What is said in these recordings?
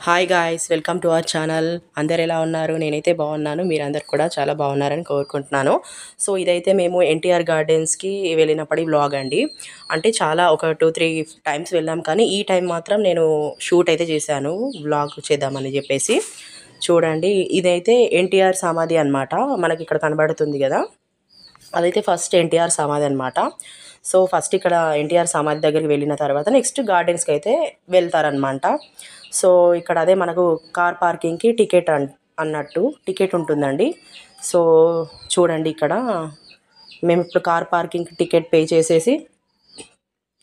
Hi guys, welcome to our channel. అందరు ఎలా ఉన్నారు? నేనైతే బాగున్నాను. మీరందరు కూడా చాలా బాగున్నారని కోరుకుంటున్నాను. సో ఇదైతే మేము ఎన్టీఆర్ గార్డెన్స్కి వెళ్ళినప్పటి వ్లాగ్ అండి. అంటే చాలా ఒక 2-3 టైమ్స్ వెళ్ళాం, కానీ ఈ టైం మాత్రం నేను షూట్ అయితే చేశాను వ్లాగ్ చేద్దామని చెప్పేసి. చూడండి, ఇదైతే ఎన్టీఆర్ సమాధి అనమాట. మనకి ఇక్కడ కనబడుతుంది కదా, అదైతే ఫస్ట్ ఎన్టీఆర్ సమాధి అనమాట. సో ఫస్ట్ ఇక్కడ ఎన్టీఆర్ సమాధి దగ్గరికి వెళ్ళిన తర్వాత నెక్స్ట్ గార్డెన్స్కి అయితే వెళ్తారనమాట. సో ఇక్కడ అదే మనకు కార్ పార్కింగ్కి టికెట్ అన్నట్టు టికెట్ ఉంటుందండి. సో చూడండి, ఇక్కడ మేము ఇప్పుడు కార్ పార్కింగ్కి టికెట్ పే చేసేసి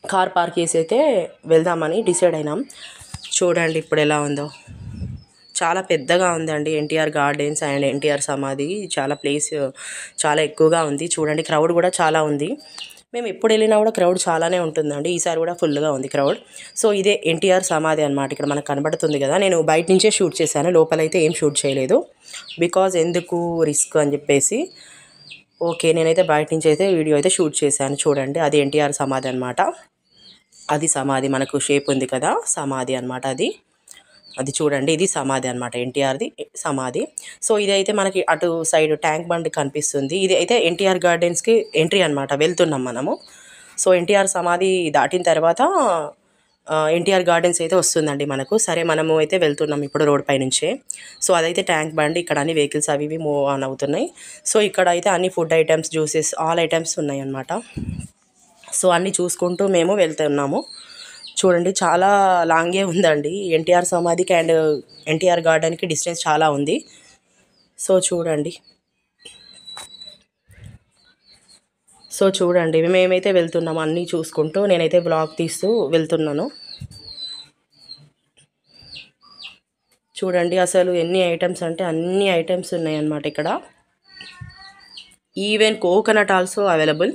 కార్ పార్క్ చేసి అయితే వెళ్దామని డిసైడ్ అయినాం. చూడండి ఇప్పుడు ఎలా ఉందో, చాలా పెద్దగా ఉందండి ఎన్టీఆర్ గార్డెన్స్ అండ్ ఎన్టీఆర్ సమాధి. చాలా ప్లేస్ చాలా ఎక్కువగా ఉంది. చూడండి, క్రౌడ్ కూడా చాలా ఉంది. మేము ఎప్పుడు వెళ్ళినా కూడా క్రౌడ్ చాలానే ఉంటుందండి. ఈసారి కూడా ఫుల్గా ఉంది క్రౌడ్. సో ఇదే ఎన్టీఆర్ సమాధి అనమాట. ఇక్కడ మనకు కనబడుతుంది కదా, నేను బయట నుంచే షూట్ చేశాను, లోపలైతే ఏం షూట్ చేయలేదు. బికాజ్ ఎందుకు రిస్క్ అని చెప్పేసి. ఓకే, నేనైతే బయట నుంచి అయితే వీడియో అయితే షూట్ చేశాను. చూడండి, అది ఎన్టీఆర్ సమాధి అనమాట. అది సమాధి మనకు షేప్ ఉంది కదా, సమాధి అనమాట అది. అది చూడండి, ఇది సమాధి అనమాట, ఎన్టీఆర్ది సమాధి. సో ఇదైతే మనకి అటు సైడ్ ట్యాంక్ బండ్ కనిపిస్తుంది. ఇది అయితే ఎన్టీఆర్ గార్డెన్స్కి ఎంట్రీ అనమాట, వెళ్తున్నాం మనము. సో ఎన్టీఆర్ సమాధి దాటిన తర్వాత ఎన్టీఆర్ గార్డెన్స్ అయితే వస్తుందండి మనకు. సరే, మనము అయితే వెళ్తున్నాం ఇప్పుడు రోడ్ పై నుంచే. సో అదైతే ట్యాంక్ బండ్, ఇక్కడ అన్ని వెహికల్స్ అవి ఇవి మూవ్ ఆన్ అవుతున్నాయి. సో ఇక్కడ అయితే అన్ని food items, juices, all items ఉన్నాయి అన్నమాట. సో అన్నీ చూసుకుంటూ మేము వెళ్తున్నాము. చూడండి, చాలా లాంగే ఉందండి ఎన్టీఆర్ సమాధికి అండ్ ఎన్టీఆర్ గార్డెన్కి డిస్టెన్స్ చాలా ఉంది. సో చూడండి, మేమైతే వెళ్తున్నాము అన్నీ చూసుకుంటూ. నేనైతే బ్లాగ్ తీస్తూ వెళ్తున్నాను. చూడండి, అసలు ఎన్ని ఐటమ్స్ అంటే అన్ని ఐటమ్స్ ఉన్నాయన్నమాట ఇక్కడ. Even coconut also available.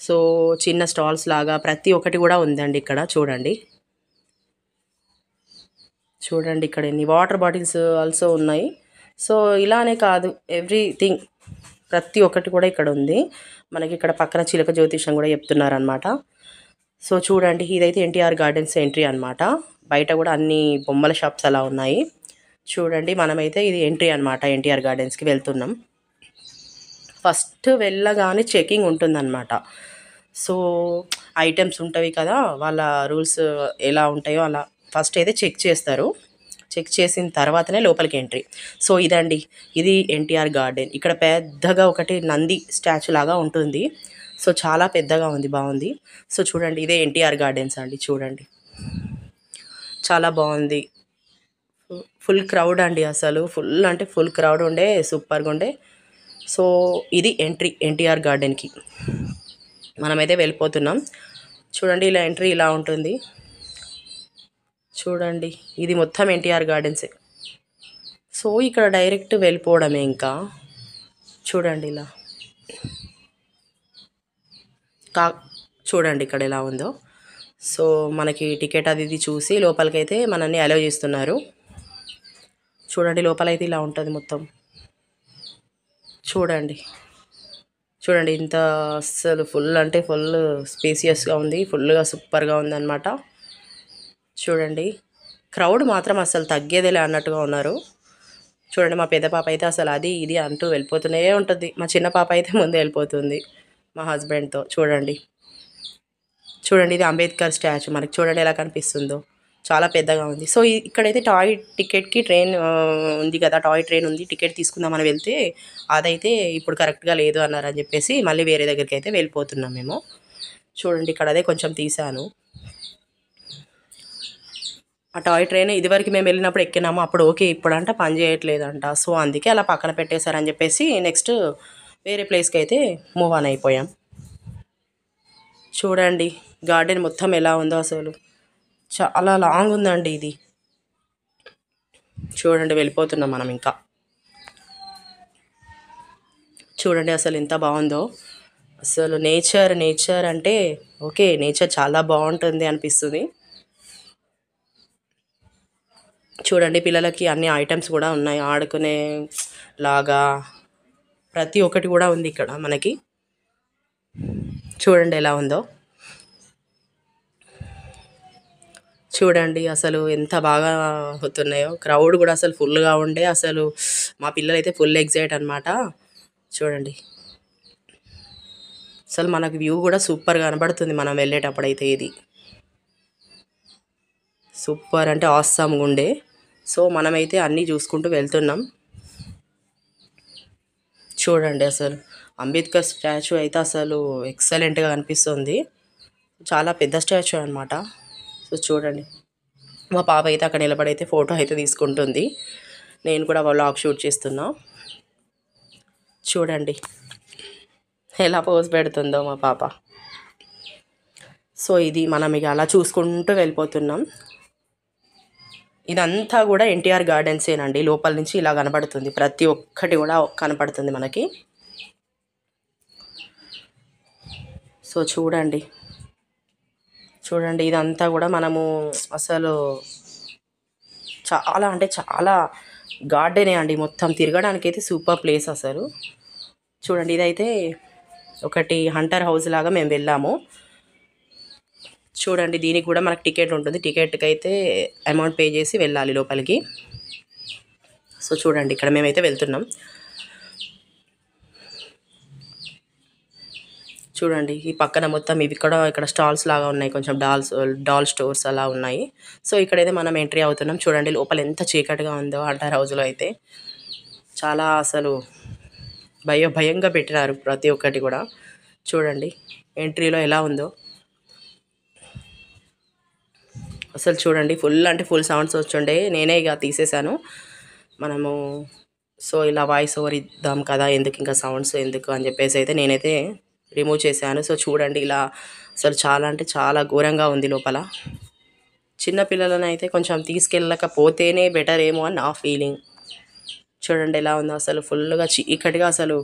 So చిన్న స్టాల్స్ లాగా ప్రతి ఒక్కటి కూడా ఉందండి ఇక్కడ. చూడండి ఇక్కడ ఎన్ని వాటర్ బాటిల్స్ ఆల్సో ఉన్నాయి. సో ఇలానే కాదు, ఎవ్రీథింగ్ ప్రతి ఒక్కటి కూడా ఇక్కడ ఉంది మనకి. ఇక్కడ పక్కన చిలక జ్యోతిషం కూడా చెప్తున్నారనమాట. సో చూడండి, ఇదైతే ఎన్టీఆర్ గార్డెన్స్ ఎంట్రీ అనమాట. బయట కూడా అన్ని బొమ్మల షాప్స్ అలా ఉన్నాయి. చూడండి, మనమైతే ఇది ఎంట్రీ అనమాట, ఎన్టీఆర్ గార్డెన్స్కి వెళ్తున్నాం. ఫస్ట్ వెళ్ళగానే చెకింగ్ ఉంటుందన్నమాట. సో ఐటమ్స్ ఉంటాయి కదా, వాళ్ళ రూల్స్ ఎలా ఉంటాయో అలా ఫస్ట్ అయితే చెక్ చేస్తారు. చెక్ చేసిన తర్వాతనే లోపలికి ఎంట్రీ. సో ఇదండి, ఇది ఎన్టీఆర్ గార్డెన్. ఇక్కడ పెద్దగా ఒకటి నంది స్టాచ్యూ లాగా ఉంటుంది. సో చాలా పెద్దగా ఉంది, బాగుంది. సో చూడండి, ఇదే ఎన్టీఆర్ గార్డెన్స్ అండి. చూడండి, చాలా బాగుంది. ఫుల్ క్రౌడ్ అండి, అసలు ఫుల్ అంటే ఫుల్ క్రౌడ్ ఉండే, సూపర్గా ఉండే. సో ఇది ఎంట్రీ ఎన్టీఆర్ గార్డెన్కి. మనమైతే వెళ్ళిపోతున్నాం. చూడండి, ఇలా ఎంట్రీ ఇలా ఉంటుంది. చూడండి, ఇది మొత్తం ఎన్టీఆర్ గార్డెన్సే. సో ఇక్కడ డైరెక్ట్ వెళ్ళిపోవడమే ఇంకా. చూడండి ఇలా చూడండి ఇక్కడ ఎలా ఉందో. సో మనకి టికెట్ అది ఇది చూసి లోపలికైతే మనల్ని అలౌ చేస్తున్నారు. చూడండి, లోపలైతే ఇలా ఉంటుంది మొత్తం. చూడండి ఇంత అసలు ఫుల్ అంటే ఫుల్ స్పేసియస్గా ఉంది, ఫుల్గా సూపర్గా ఉందన్నమాట. చూడండి, క్రౌడ్ మాత్రం అసలు తగ్గేదేలే అన్నట్టుగా ఉన్నారు. చూడండి, మా పెద్ద పాప అయితే అసలు అది ఇది అంటూ వెళ్ళిపోతూనే ఉంటుంది. మా చిన్న పాప అయితే ముందే వెళ్ళిపోతుంది మా హస్బెండ్తో. చూడండి, ఇది అంబేద్కర్ స్టాచ్యూ మనకి. చూడండి ఎలా కనిపిస్తుందో, చాలా పెద్దగా ఉంది. సో ఇక్కడైతే టాయ్ టికెట్కి ట్రైన్ ఉంది కదా, టాయ్ ట్రైన్ ఉంది. టికెట్ తీసుకుందామని వెళ్తే అదైతే ఇప్పుడు కరెక్ట్గా లేదు అన్నారని చెప్పేసి మళ్ళీ వేరే దగ్గరికి అయితే వెళ్ళిపోతున్నాం మేము. చూడండి, ఇక్కడ అదే కొంచెం తీసాను. ఆ టాయ్ ట్రైన్ ఇదివరకు మేము వెళ్ళినప్పుడు ఎక్కినాము, అప్పుడు ఓకే, ఇప్పుడంట పని చేయట్లేదంట. సో అందుకే అలా పక్కన పెట్టేశారని చెప్పేసి నెక్స్ట్ వేరే ప్లేస్కి అయితే మూవ్ ఆన్ అయిపోయాం. చూడండి, గార్డెన్ మొత్తం ఎలా ఉందో, అసలు చాలా లాంగ్ ఉందండి ఇది. చూడండి, వెళ్ళిపోతున్నాం మనం ఇంకా. చూడండి అసలు ఎంత బాగుందో. అసలు నేచర్ అంటే ఓకే, నేచర్ చాలా బాగుంటుంది అనిపిస్తుంది. చూడండి, పిల్లలకి అన్ని ఐటమ్స్ కూడా ఉన్నాయి, ఆడుకునే లాగా ప్రతి ఒక్కటి కూడా ఉంది ఇక్కడ మనకి. చూడండి ఎలా ఉందో. చూడండి అసలు ఎంత బాగా అవుతున్నాయో. క్రౌడ్ కూడా అసలు ఫుల్గా ఉండే అసలు మా పిల్లలైతే ఫుల్ ఎగ్జైట్ అనమాట. చూడండి అసలు మనకు వ్యూ కూడా సూపర్ కనబడుతుంది మనం వెళ్ళేటప్పుడైతే. ఇది సూపర్ అంటే ఆసమ్గా ఉండే. సో మనమైతే అన్నీ చూసుకుంటూ వెళ్తున్నాం. చూడండి అసలు అంబేద్కర్ స్టాచ్యూ అయితే అసలు ఎక్సలెంట్గా కనిపిస్తుంది. చాలా పెద్ద స్టాచ్యూ అనమాట. సో చూడండి మా పాప అయితే అక్కడ నిలబడైతే ఫోటో అయితే తీసుకుంటుంది. నేను కూడా వ్లాగ్ షూట్ చేస్తున్నా. చూడండి ఎలా పోజ్ పెడుతుందో మా పాప. సో ఇది మనం ఇక అలా చూసుకుంటూ వెళ్ళిపోతున్నాం. ఇదంతా కూడా ఎన్టీఆర్ గార్డెన్సేనండి. లోపల నుంచి ఇలా కనపడుతుంది, ప్రతి ఒక్కటి కూడా కనపడుతుంది మనకి. సో చూడండి చూడండి ఇదంతా కూడా మనము అసలు చాలా అంటే చాలా గార్డెనే అండి. మొత్తం తిరగడానికి అయితే సూపర్ ప్లేస్ అసలు. చూడండి ఇదైతే ఒకటి హంటర్ హౌస్ లాగా మేము వెళ్ళాము. చూడండి దీనికి కూడా మనకు టికెట్ ఉంటుంది. టికెట్కి అయితే అమౌంట్ పే చేసి వెళ్ళాలి లోపలికి. సో చూడండి ఇక్కడ మేమైతే వెళ్తున్నాం. చూడండి ఈ పక్కన మొత్తం ఇవి ఇక్కడ స్టాల్స్ లాగా ఉన్నాయి, కొంచెం డాల్ స్టోర్స్ అలా ఉన్నాయి. సో ఇక్కడైతే మనం ఎంట్రీ అవుతున్నాం. చూడండి లోపల ఎంత చీకటిగా ఉందో హంటర్ హౌస్లో అయితే. చాలా అసలు భయంగా పెట్టినారు ప్రతి ఒక్కటి కూడా. చూడండి ఎంట్రీలో ఎలా ఉందో అసలు. చూడండి ఫుల్ అంటే ఫుల్ సౌండ్స్ వచ్చుండే, నేనే ఇక తీసేసాను. మనము సో ఇలా వాయిస్ ఓవర్ ఇద్దాం కదా, ఎందుకు ఇంకా సౌండ్స్ ఎందుకు అని చెప్పేసి అయితే నేనైతే రిమూవ్ చేశాను. సో చూడండి ఇలా అసలు చాలా అంటే చాలా ఘోరంగా ఉంది లోపల. చిన్నపిల్లలను అయితే కొంచెం తీసుకెళ్ళకపోతేనే బెటర్ ఏమో అని నా ఫీలింగ్. చూడండి ఎలా ఉందో అసలు ఫుల్గా చీకటిగా. అసలు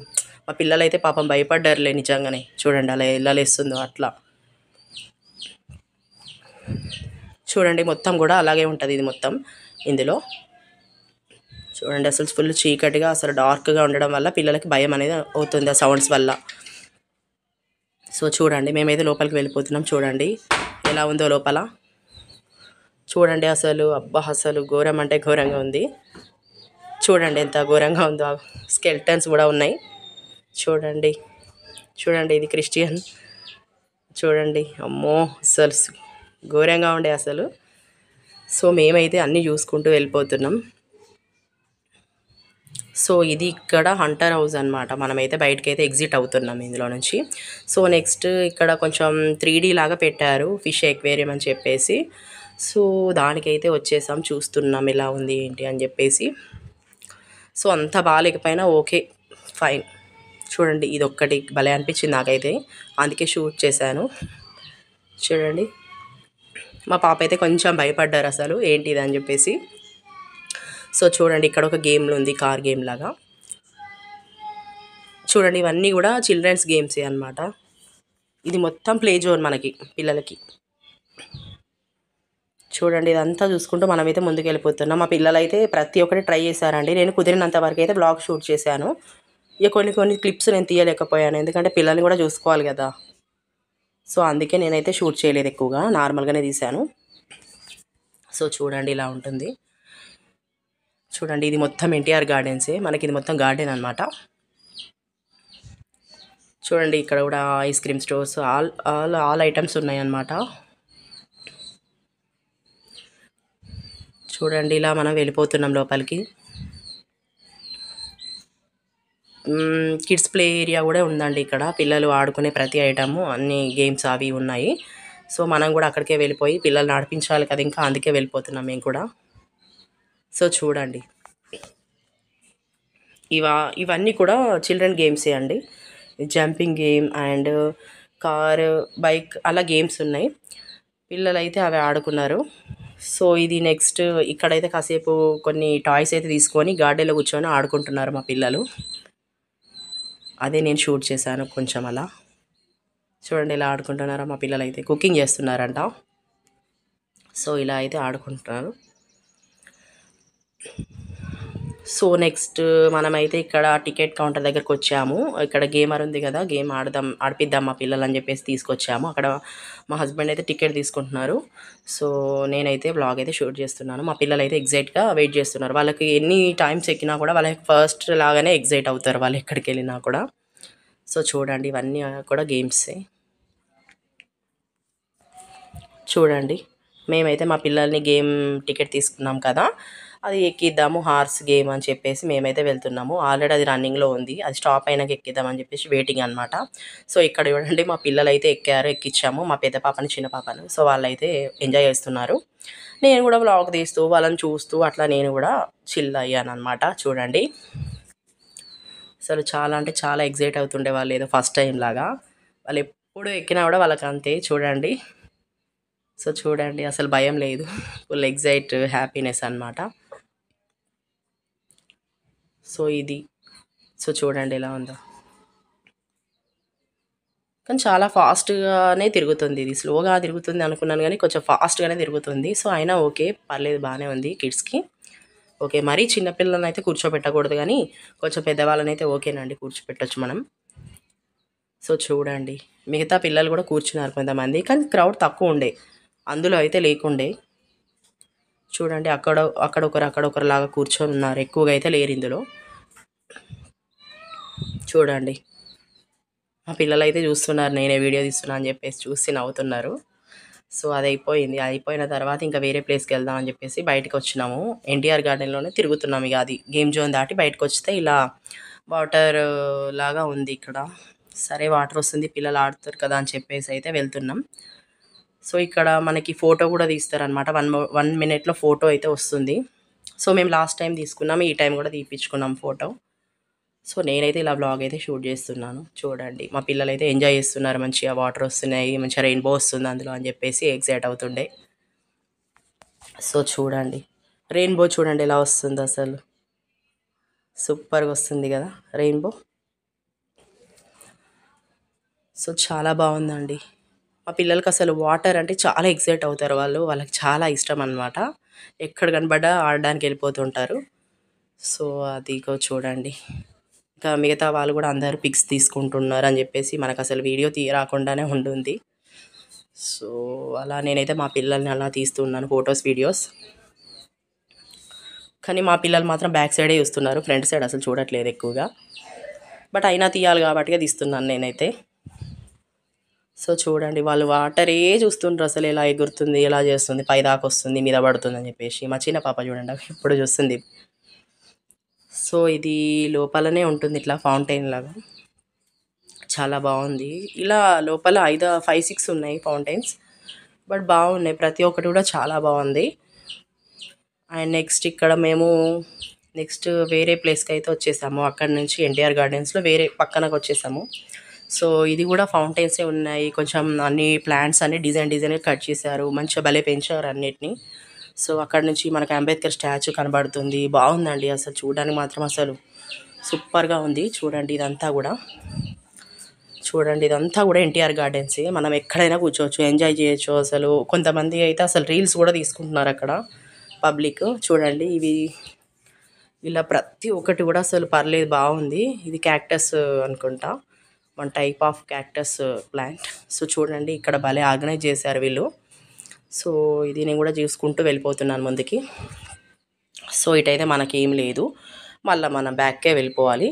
మా పిల్లలైతే పాపం భయపడ్డారులే నిజంగానే. చూడండి అలా వెళ్ళలేస్తుందో అట్లా. చూడండి మొత్తం కూడా అలాగే ఉంటుంది ఇది మొత్తం ఇందులో. చూడండి అసలు ఫుల్ చీకటిగా అసలు డార్క్గా ఉండడం వల్ల పిల్లలకి భయం అనేది అవుతుంది ఆ సౌండ్స్ వల్ల. సో చూడండి మేమైతే లోపలికి వెళ్ళిపోతున్నాం. చూడండి ఎలా ఉందో లోపల. చూడండి అసలు అబ్బా అసలు ఘోరం అంటే ఘోరంగా ఉంది. చూడండి ఎంత ఘోరంగా ఉందో. స్కెల్టన్స్ కూడా ఉన్నాయి. చూడండి చూడండి ఇది క్రిస్టియన్. చూడండి అమ్మో అసలు ఘోరంగా ఉండే అసలు. సో మేమైతే అన్నీ చూసుకుంటూ వెళ్ళిపోతున్నాం. సో ఇది ఇక్కడ హంటర్ హౌస్ అనమాట. మనమైతే బయటకైతే ఎగ్జిట్ అవుతున్నాం ఇందులో నుంచి. సో నెక్స్ట్ ఇక్కడ కొంచెం 3D లాగా పెట్టారు, ఫిష్ ఎక్వేరియం అని చెప్పేసి. సో దానికైతే వచ్చేసాం, చూస్తున్నాం ఎలా ఉంది ఏంటి అని చెప్పేసి. సో అంత బాగాలేకపోయినా ఓకే ఫైన్. చూడండి ఇది ఒక్కటి భలే అనిపించింది నాకైతే, అందుకే షూట్ చేశాను. చూడండి మా పాప అయితే కొంచెం భయపడ్డారు అసలు ఏంటిది అని చెప్పేసి. సో చూడండి ఇక్కడ ఒక గేమ్లు ఉంది, కార్ గేమ్ లాగా. చూడండి ఇవన్నీ కూడా చిల్డ్రన్స్ గేమ్సే అనమాట. ఇది మొత్తం ప్లే జోన్ మనకి పిల్లలకి. చూడండి ఇదంతా చూసుకుంటూ మనమైతే ముందుకు వెళ్ళిపోతున్నాం. మా పిల్లలైతే ప్రతి ఒక్కటి ట్రై చేశారండి. నేను కుదిరినంత వరకు అయితే బ్లాగ్ షూట్ చేశాను. ఇక కొన్ని క్లిప్స్ నేను తీయలేకపోయాను, ఎందుకంటే పిల్లల్ని కూడా చూసుకోవాలి కదా. సో అందుకే నేనైతే షూట్ చేయలేదు, ఎక్కువగా నార్మల్గానే తీశాను. సో చూడండి ఇలా ఉంటుంది. చూడండి ఇది మొత్తం ఎన్టీఆర్ గార్డెన్సే మనకి. ఇది మొత్తం గార్డెన్ అనమాట. చూడండి ఇక్కడ కూడా ice cream stores, all items ఉన్నాయన్నమాట. చూడండి ఇలా మనం వెళ్ళిపోతున్నాం లోపలికి. కిడ్స్ ప్లే ఏరియా కూడా ఉందండి ఇక్కడ. పిల్లలు ఆడుకునే ప్రతి ఐటము, అన్ని గేమ్స్ అవి ఉన్నాయి. సో మనం కూడా అక్కడికే వెళ్ళిపోయి పిల్లల్ని నడిపించాలి కదా, ఇంకా అందుకే వెళ్ళిపోతున్నాం మేము కూడా. సో చూడండి ఇవన్నీ కూడా చిల్డ్రన్ గేమ్సే అండి. Jumping game and car, bike అలా గేమ్స్ ఉన్నాయి. పిల్లలైతే అవి ఆడుకున్నారు. సో ఇది నెక్స్ట్ ఇక్కడైతే కాసేపు కొన్ని టాయ్స్ అయితే తీసుకొని గార్డెన్లో కూర్చొని ఆడుకుంటున్నారు మా పిల్లలు. అదే నేను షూట్ చేశాను కొంచెం అలా. చూడండి ఇలా ఆడుకుంటున్నారా మా పిల్లలు. అయితే కుకింగ్ చేస్తున్నారంట. సో ఇలా అయితే ఆడుకుంటున్నారు. సో నెక్స్ట్ మనమైతే ఇక్కడ టికెట్ కౌంటర్ దగ్గరికి వచ్చాము. ఇక్కడ గేమర్ ఉంది కదా, గేమ్ ఆడిపిద్దాం మా పిల్లలని చెప్పేసి తీసుకొచ్చాము. అక్కడ మా హస్బెండ్ అయితే టికెట్ తీసుకుంటున్నారు. సో నేనైతే వ్లాగ్ అయితే షూట్ చేస్తున్నాను. మా పిల్లలైతే ఎగ్జైట్గా వెయిట్ చేస్తున్నారు. వాళ్ళకి ఎన్ని టైమ్స్ ఎక్కినా కూడా వాళ్ళకి ఫస్ట్ లాగానే ఎగ్జైట్ అవుతారు వాళ్ళు ఎక్కడికి వెళ్ళినా కూడా. సో చూడండి, ఇవన్నీ కూడా గేమ్సే. చూడండి, మేమైతే మా పిల్లల్ని గేమ్ టికెట్ తీసుకున్నాం కదా, అది ఎక్కిద్దాము హార్స్ గేమ్ అని చెప్పేసి మేమైతే వెళ్తున్నాము. ఆల్రెడీ అది రన్నింగ్లో ఉంది, అది స్టాప్ అయినాక ఎక్కిద్దామని చెప్పేసి వెయిటింగ్ అనమాట. సో ఇక్కడ చూడండి, మా పిల్లలు అయితే ఎక్కిచ్చాము, మా పెద్ద పాపని చిన్న పాపను. సో వాళ్ళైతే ఎంజాయ్ చేస్తున్నారు. నేను కూడా వ్లాగ్ తీస్తూ వాళ్ళని చూస్తూ అట్లా నేను కూడా చిల్ అయ్యాను అనమాట. చూడండి, అసలు చాలా అంటే చాలా ఎగ్జైట్ అవుతుండే వాళ్ళు, ఏదో ఫస్ట్ టైం లాగా. వాళ్ళు ఎప్పుడు ఎక్కినా కూడా వాళ్ళకి అంతే. చూడండి, సో చూడండి, అసలు భయం లేదు, ఫుల్ ఎగ్జైట్ హ్యాపీనెస్ అనమాట. సో ఇది, సో చూడండి ఎలా ఉందో. కానీ చాలా ఫాస్ట్గానే తిరుగుతుంది, ఇది స్లోగా తిరుగుతుంది అనుకున్నాను కానీ కొంచెం ఫాస్ట్గానే తిరుగుతుంది. సో అయినా ఓకే, పర్లేదు, బాగానే ఉంది కిడ్స్కి. ఓకే, మరీ చిన్నపిల్లలని అయితే కూర్చోబెట్టకూడదు కానీ కొంచెం పెద్దవాళ్ళని అయితే ఓకేనండి, కూర్చోపెట్టచ్చు మనం. సో చూడండి, మిగతా పిల్లలు కూడా కూర్చున్నారు కొంతమంది, కానీ క్రౌడ్ తక్కువ ఉండే, అందులో అయితే లేకుండే. చూడండి, అక్కడొకరు లాగా కూర్చొని ఉన్నారు, ఎక్కువగా అయితే లేరు ఇందులో. చూడండి, మా పిల్లలు అయితే చూస్తున్నారు, నేనే వీడియో తీస్తున్నా అని చెప్పేసి చూసి నవ్వుతున్నారు. సో అది అయిపోయింది, అయిపోయిన తర్వాత ఇంకా వేరే ప్లేస్కి వెళ్దాం అని చెప్పేసి బయటకు వచ్చినాము. ఎన్టీఆర్ గార్డెన్లోనే తిరుగుతున్నాము. ఇక అది గేమ్ జోన్ దాటి బయటకు వస్తే ఇలా వాటర్ లాగా ఉంది ఇక్కడ. సరే, వాటర్ వస్తుంది, పిల్లలు ఆడుతారు కదా అని చెప్పేసి అయితే వెళ్తున్నాం. సో ఇక్కడ మనకి ఫోటో కూడా తీస్తారనమాట, 1 మినిట్లో ఫోటో అయితే వస్తుంది. సో మేము లాస్ట్ టైం తీసుకున్నాము, ఈ టైం కూడా తీపించుకున్నాం ఫోటో. సో నేనైతే ఇలా వ్లాగ్ అయితే షూట్ చేస్తున్నాను. చూడండి, మా పిల్లలు అయితే ఎంజాయ్ చేస్తున్నారు, మంచిగా వాటర్ వస్తున్నాయి, మంచిగా రెయిన్బో వస్తుంది అందులో అని చెప్పేసి ఎగ్జైట్ అవుతుండే. సో చూడండి, రెయిన్బో చూడండి ఎలా వస్తుందో, అసలు సూపర్గా వస్తుంది కదా రెయిన్బో. సో చాలా బాగుందండి. మా పిల్లలకి అసలు వాటర్ అంటే చాలా ఎగ్జైట్ అవుతారు వాళ్ళు, వాళ్ళకి చాలా ఇష్టం అనమాట. ఎక్కడ కనబడ్డా ఆడడానికి వెళ్ళిపోతుంటారు. సో అది చూడండి, ఇంకా మిగతా వాళ్ళు కూడా అందరూ పిక్స్ తీసుకుంటున్నారు అని చెప్పేసి మనకు అసలు వీడియో రాకుండానే ఉంటుంది. సో అలా నేనైతే మా పిల్లల్ని అలా తీస్తున్నాను ఫొటోస్, వీడియోస్. కానీ మా పిల్లలు మాత్రం బ్యాక్ సైడే చూస్తున్నారు, ఫ్రంట్ సైడ్ అసలు చూడట్లేదు ఎక్కువగా. బట్ అయినా తీయాలి కాబట్టి తీస్తున్నాను నేనైతే. సో చూడండి, వాళ్ళు వాటరే చూస్తుంటారు, అసలు ఎలా ఎగురుతుంది, ఎలా చేస్తుంది, పైదాకా వస్తుంది, మీద పడుతుంది అని చెప్పేసి. మా చిన్న పాప చూడండి ఇప్పుడు చూస్తుంది. సో ఇది లోపలనే ఉంటుంది, ఇట్లా ఫౌంటైన్ లాగా, చాలా బాగుంది. ఇలా లోపల 5, 6 ఉన్నాయి ఫౌంటైన్స్, బట్ బాగున్నాయి, ప్రతి ఒక్కటి కూడా చాలా బాగుంది. అండ్ నెక్స్ట్ ఇక్కడ మేము వేరే ప్లేస్కి అయితే వచ్చేసాము. అక్కడ నుంచి ఎన్టీఆర్ గార్డెన్స్లో వేరే పక్కనకు వచ్చేసాము. సో ఇది కూడా ఫౌంటైన్సే ఉన్నాయి, కొంచెం అన్ని ప్లాంట్స్ అన్ని డిజైన్ కట్ చేశారు, మంచిగా భలే పెంచారు అన్నిటిని. సో అక్కడ నుంచి మనకు అంబేద్కర్ స్టాచ్యూ కనబడుతుంది, బాగుందండి అసలు చూడడానికి మాత్రం అసలు సూపర్గా ఉంది. చూడండి ఇదంతా కూడా, ఎన్టీఆర్ గార్డెన్సే, మనం ఎక్కడైనా కూర్చోవచ్చు, ఎంజాయ్ చేయొచ్చు. అసలు కొంతమంది అయితే అసలు రీల్స్ కూడా తీసుకుంటున్నారు అక్కడ పబ్లిక్. చూడండి, ఇవి ఇలా ప్రతి ఒక్కటి కూడా అసలు పర్లేదు, బాగుంది. ఇది క్యాక్టస్ అనుకుంటా, one type of cactus plant. So చూడండి, ఇక్కడ భలే ఆర్గనైజ్ చేశారు వీళ్ళు. సో ఇది నేను కూడా చూసుకుంటూ వెళ్ళిపోతున్నాను ముందుకి. సో ఇటైతే మనకేం లేదు, మళ్ళీ మనం బ్యాక్కే వెళ్ళిపోవాలి.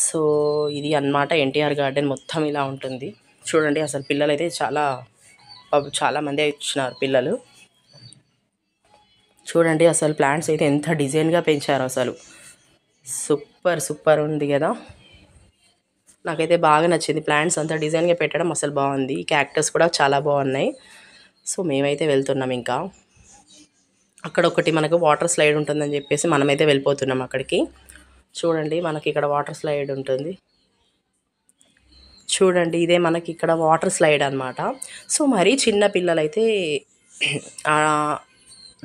సో ఇది అన్నమాట ఎన్టీఆర్ గార్డెన్ మొత్తం ఇలా ఉంటుంది. చూడండి, అసలు పిల్లలు అయితే చాలామంది వచ్చినారు పిల్లలు. చూడండి, అసలు ప్లాంట్స్ అయితే ఎంత డిజైన్గా పెంచారో, అసలు సూపర్ ఉంది కదా. నాకైతే బాగా నచ్చింది, ప్లాంట్స్ అంతా డిజైన్గా పెట్టడం అసలు బాగుంది. క్యాక్టస్ కూడా చాలా బాగున్నాయి. సో మేమైతే వెళ్తున్నాం. ఇంకా అక్కడ ఒకటి మనకు వాటర్ స్లైడ్ ఉంటుందని చెప్పేసి మనమైతే వెళ్ళిపోతున్నాం అక్కడికి. చూడండి, మనకి ఇక్కడ వాటర్ స్లైడ్ ఉంటుంది. చూడండి, ఇదే మనకి ఇక్కడ వాటర్ స్లైడ్ అనమాట. సో మరీ చిన్న పిల్లలైతే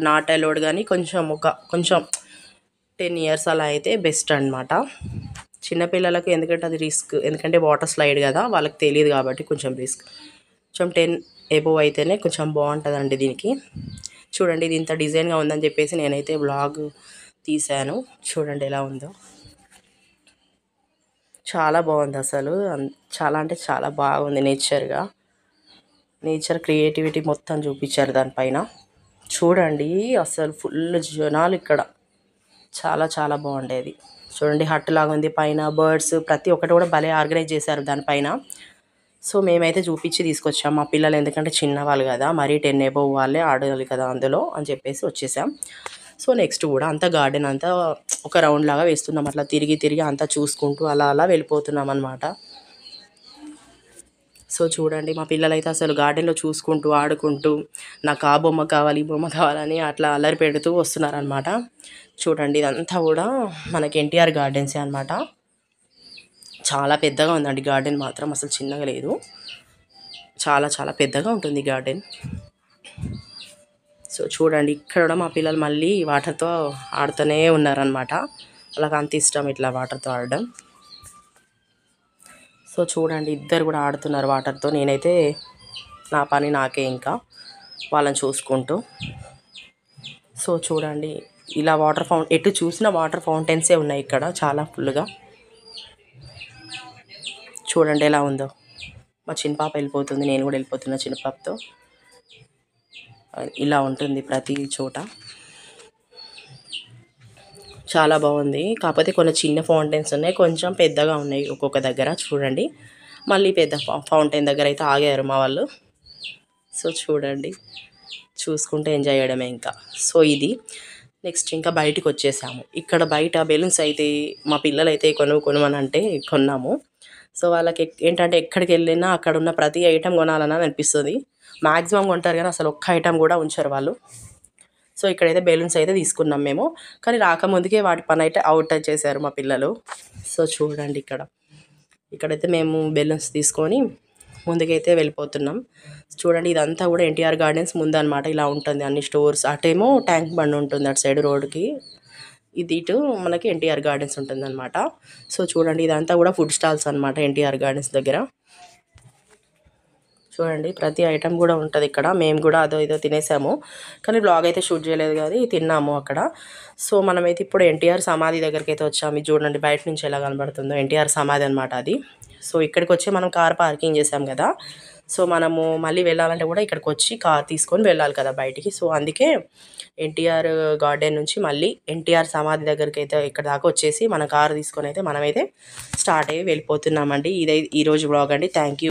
నాట్ అలౌడ్, కానీ కొంచెం 10 ఇయర్స్ అలా అయితే బెస్ట్ అనమాట. చిన్నపిల్లలకు ఎందుకంటే అది రిస్క్, ఎందుకంటే వాటర్ స్లైడ్ కదా, వాళ్ళకి తెలియదు కాబట్టి కొంచెం రిస్క్. కొంచెం 10 ఎబోవ్ అయితేనే కొంచెం బాగుంటుందండి దీనికి. చూడండి, ఇది ఇంత డిజైన్గా ఉందని చెప్పేసి నేనైతే వ్లాగ్ తీశాను. చూడండి ఎలా ఉందో. చాలా బాగుంది అసలు. చాలా అంటే చాలా బాగుంది. నేచర్ క్రియేటివిటీ మొత్తం చూపించారు దానిపైన. చూడండి అసలు ఫుల్ జనాలు ఇక్కడ. చాలా చాలా బాగుండేది. చూడండి హట్ లాగా ఉంది, పైన బర్డ్స్ ప్రతి ఒక్కటి కూడా భలే ఆర్గనైజ్ చేశారు దానిపైన. సో మేమైతే చూపించి తీసుకొచ్చాం మా పిల్లలు, ఎందుకంటే చిన్నవాళ్ళు కదా, మరీ 10 అబోవ్ వాళ్ళే ఆడాలి కదా అందులో అని చెప్పేసి వచ్చేసాం. సో నెక్స్ట్ కూడా అంతా గార్డెన్ అంతా ఒక రౌండ్ లాగా వేస్తున్నాం, అట్లా తిరిగి తిరిగి అంతా చూసుకుంటూ అలా అలా వెళ్ళిపోతున్నాం అనమాట. సో చూడండి మా పిల్లలైతే అసలు గార్డెన్లో చూసుకుంటూ ఆడుకుంటూ నాకు ఆ బొమ్మ కావాలి ఈ బొమ్మ కావాలని అట్లా అల్లరి పెడుతూ వస్తున్నారనమాట. చూడండి ఇదంతా కూడా మనకి ఎన్టీఆర్ గార్డెన్సే అనమాట. చాలా పెద్దగా ఉందండి గార్డెన్ మాత్రం, అసలు చిన్నగా లేదు. చాలా చాలా పెద్దగా ఉంటుంది గార్డెన్. సో చూడండి ఇక్కడ కూడా మా పిల్లలు మళ్ళీ వాటర్తో ఆడుతూనే ఉన్నారనమాట. వాళ్ళకి అంత ఇష్టం ఇట్లా వాటర్తో ఆడడం. సో చూడండి ఇద్దరు కూడా ఆడుతున్నారు వాటర్తో. నేనైతే నా పని నాకే ఇంకా వాళ్ళని చూసుకుంటూ. సో చూడండి ఇలా ఎటు చూసినా వాటర్ ఫౌంటైన్సే ఉన్నాయి ఇక్కడ చాలా ఫుల్గా. చూడండి ఎలా ఉందో. మా చిన్న పాప వెళ్ళిపోతుంది, నేను కూడా వెళ్ళిపోతున్నా చిన్న పాపతో. ఇలా ఉంటుంది ప్రతి చోట. చాలా బాగుంది. కాకపోతే కొన్ని చిన్న ఫౌంటైన్స్ ఉన్నాయి, కొంచెం పెద్దగా ఉన్నాయి ఒక్కొక్క దగ్గర. చూడండి మళ్ళీ పెద్ద ఫౌంటైన్ దగ్గర అయితే ఆగారు మా వాళ్ళు. సో చూడండి చూసుకుంటే ఎంజాయ్ చేయడమే ఇంకా. సో ఇది నెక్స్ట్ ఇంకా బయటికి వచ్చేసాము. ఇక్కడ బయట బెలూన్స్ అయితే మా పిల్లలు అయితే కొనమని అంటే కొన్నాము. సో వాళ్ళకి ఏంటంటే ఎక్కడికి వెళ్ళినా అక్కడ ఉన్న ప్రతి ఐటెం కొనాలని అనిపిస్తుంది. మ్యాక్సిమం కొంటారు కానీ అసలు ఒక్క ఐటెం కూడా ఉంచారు వాళ్ళు. సో ఇక్కడైతే బెలూన్స్ అయితే తీసుకున్నాం మేము, కానీ రాకముందుకే వాటి పని అయితే అవుట్ చేశారు మా పిల్లలు. సో చూడండి ఇక్కడైతే మేము బెలూన్స్ తీసుకొని ముందుకైతే వెళ్ళిపోతున్నాం. చూడండి ఇదంతా కూడా ఎన్టీఆర్ గార్డెన్స్ ముందనమాట. ఇలా ఉంటుంది అన్ని స్టోర్స్. అటేమో ట్యాంక్ బండ్ ఉంటుంది అటు సైడ్ రోడ్కి, ఇది ఇటు మనకి ఎన్టీఆర్ గార్డెన్స్ ఉంటుంది అనమాట. సో చూడండి ఇదంతా కూడా ఫుడ్ స్టాల్స్ అనమాట ఎన్టీఆర్ గార్డెన్స్ దగ్గర. చూడండి ప్రతి ఐటెం కూడా ఉంటుంది ఇక్కడ. మేము కూడా అదో ఇదో తినేసాము, కానీ బ్లాగ్ అయితే షూట్ చేయలేదు కానీ తిన్నాము అక్కడ. సో మనమైతే ఇప్పుడు ఎన్టీఆర్ సమాధి దగ్గరికి అయితే వచ్చాము. ఇది చూడండి బయట నుంచి ఎలా కనబడుతుందో, ఎన్టీఆర్ సమాధి అనమాట అది. సో ఇక్కడికి వచ్చి మనం కార్ పార్కింగ్ చేసాం కదా, సో మనము మళ్ళీ వెళ్ళాలంటే కూడా ఇక్కడికి వచ్చి కార్ తీసుకొని వెళ్ళాలి కదా బయటికి. సో అందుకే ఎన్టీఆర్ గార్డెన్ నుంచి మళ్ళీ ఎన్టీఆర్ సమాధి దగ్గరికి అయితే ఇక్కడ దాకా వచ్చేసి మన కారు తీసుకొని అయితే మనమైతే స్టార్ట్ అయ్యి వెళ్ళిపోతున్నామండి. ఇదే ఈరోజు బ్లాగ్ అండి. Thank you.